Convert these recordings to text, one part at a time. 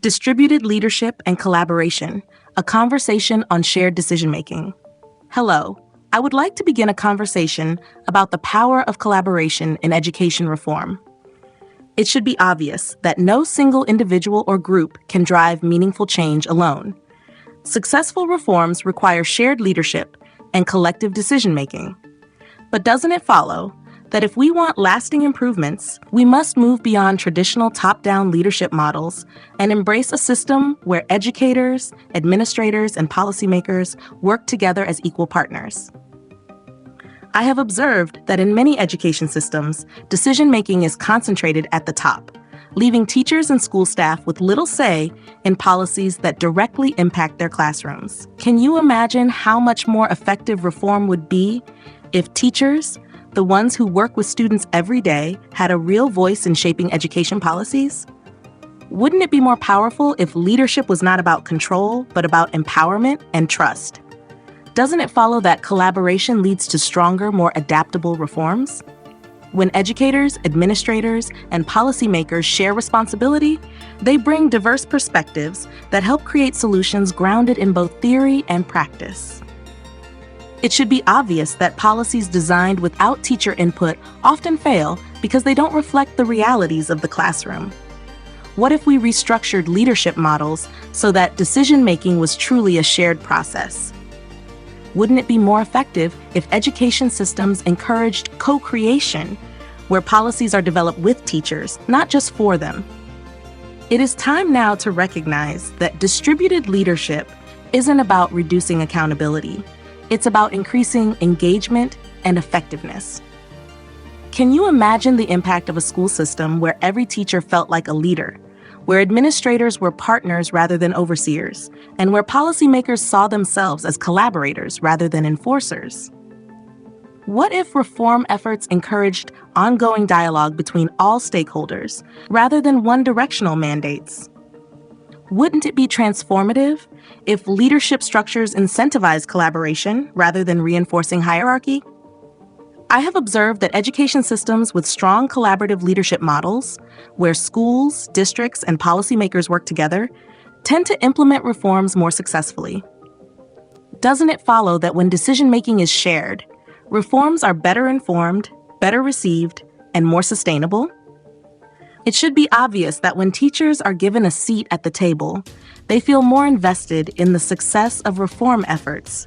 Distributed Leadership and Collaboration, a conversation on shared decision-making. Hello, I would like to begin a conversation about the power of collaboration in education reform. It should be obvious that no single individual or group can drive meaningful change alone. Successful reforms require shared leadership and collective decision-making. But doesn't it follow that if we want lasting improvements, we must move beyond traditional top-down leadership models and embrace a system where educators, administrators, and policymakers work together as equal partners? I have observed that in many education systems, decision-making is concentrated at the top, leaving teachers and school staff with little say in policies that directly impact their classrooms. Can you imagine how much more effective reform would be if teachers, the ones who work with students every day, had a real voice in shaping education policies? Wouldn't it be more powerful if leadership was not about control, but about empowerment and trust? Doesn't it follow that collaboration leads to stronger, more adaptable reforms? When educators, administrators, and policymakers share responsibility, they bring diverse perspectives that help create solutions grounded in both theory and practice. It should be obvious that policies designed without teacher input often fail because they don't reflect the realities of the classroom. What if we restructured leadership models so that decision-making was truly a shared process? Wouldn't it be more effective if education systems encouraged co-creation, where policies are developed with teachers, not just for them? It is time now to recognize that distributed leadership isn't about reducing accountability. It's about increasing engagement and effectiveness. Can you imagine the impact of a school system where every teacher felt like a leader, where administrators were partners rather than overseers, and where policymakers saw themselves as collaborators rather than enforcers? What if reform efforts encouraged ongoing dialogue between all stakeholders rather than one-directional mandates? Wouldn't it be transformative if leadership structures incentivize collaboration rather than reinforcing hierarchy? I have observed that education systems with strong collaborative leadership models, where schools, districts, and policymakers work together, tend to implement reforms more successfully. Doesn't it follow that when decision-making is shared, reforms are better informed, better received, and more sustainable? It should be obvious that when teachers are given a seat at the table, they feel more invested in the success of reform efforts.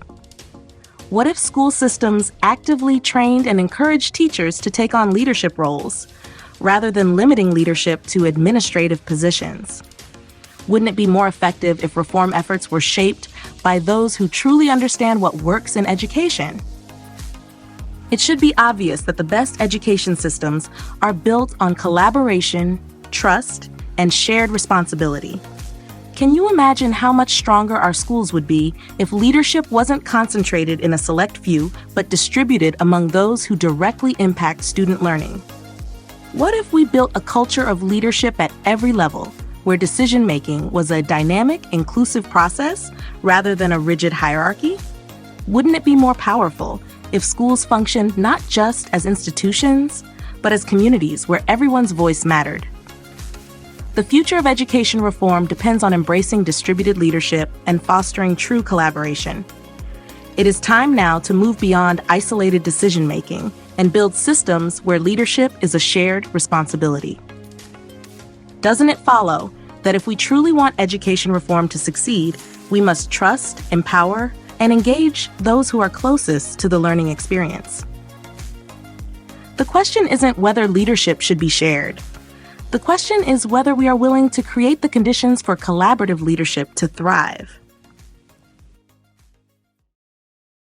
What if school systems actively trained and encouraged teachers to take on leadership roles, rather than limiting leadership to administrative positions? Wouldn't it be more effective if reform efforts were shaped by those who truly understand what works in education? It should be obvious that the best education systems are built on collaboration, trust, and shared responsibility. Can you imagine how much stronger our schools would be if leadership wasn't concentrated in a select few, but distributed among those who directly impact student learning? What if we built a culture of leadership at every level, where decision-making was a dynamic, inclusive process rather than a rigid hierarchy? Wouldn't it be more powerful if schools functioned not just as institutions, but as communities where everyone's voice mattered? The future of education reform depends on embracing distributed leadership and fostering true collaboration. It is time now to move beyond isolated decision-making and build systems where leadership is a shared responsibility. Doesn't it follow that if we truly want education reform to succeed, we must trust, empower, and engage those who are closest to the learning experience? The question isn't whether leadership should be shared. The question is whether we are willing to create the conditions for collaborative leadership to thrive.